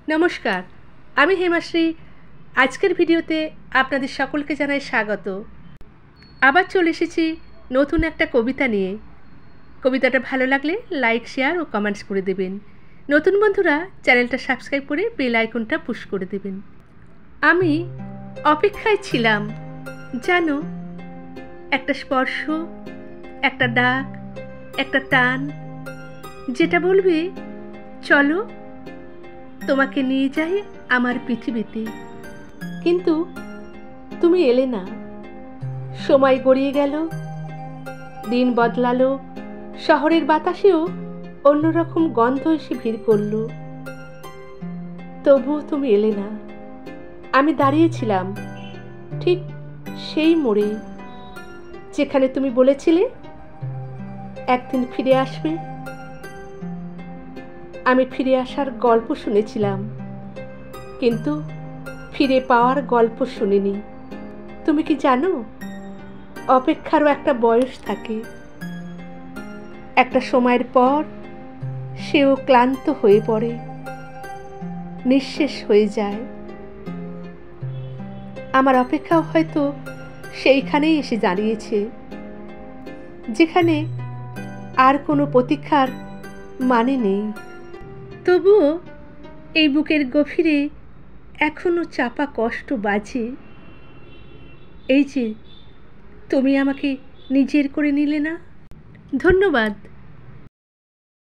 নমস্কার, আমি হেমাশ্রী। আজকের ভিডিওতে আপনাদের সকলকে জানাই স্বাগত। আবার চলে এসেছি নতুন একটা কবিতা নিয়ে। কবিতাটা ভালো লাগলে লাইক, শেয়ার ও কমেন্টস করে দেবেন। নতুন বন্ধুরা চ্যানেলটা সাবস্ক্রাইব করে বেল আইকনটা পুশ করে দেবেন। আমি অপেক্ষায় ছিলাম, জানো, একটা স্পর্শ, একটা ডাক, একটা টান, যেটা বলবে চলো তোমাকে নিয়ে যাই আমার পৃথিবীতে। কিন্তু তুমি এলে না। সময় গড়িয়ে গেল, দিন বদলালো, শহরের বাতাসেও অন্যরকম গন্ধ এসে ভিড় করল। তবুও তুমি এলে না। আমি দাঁড়িয়েছিলাম ঠিক সেই মোড়ে, যেখানে তুমি বলেছিলে একদিন ফিরে আসবে। আমি ফিরে আসার গল্প শুনেছিলাম, কিন্তু ফিরে পাওয়ার গল্প শুনিনি। তুমি কি জানো, অপেক্ষারও একটা বয়স থাকে। একটা সময়ের পর সেও ক্লান্ত হয়ে পড়ে, নিঃশেষ হয়ে যায়। আমার অপেক্ষাও হয়তো সেইখানেই এসে দাঁড়িয়েছে, যেখানে আর কোনো প্রতীক্ষার মানে নেই। তবুও এই বুকের গভীরে এখনো চাপা কষ্ট বাজে। এই যে তুমি আমাকে নিজের করে নিলে না। ধন্যবাদ।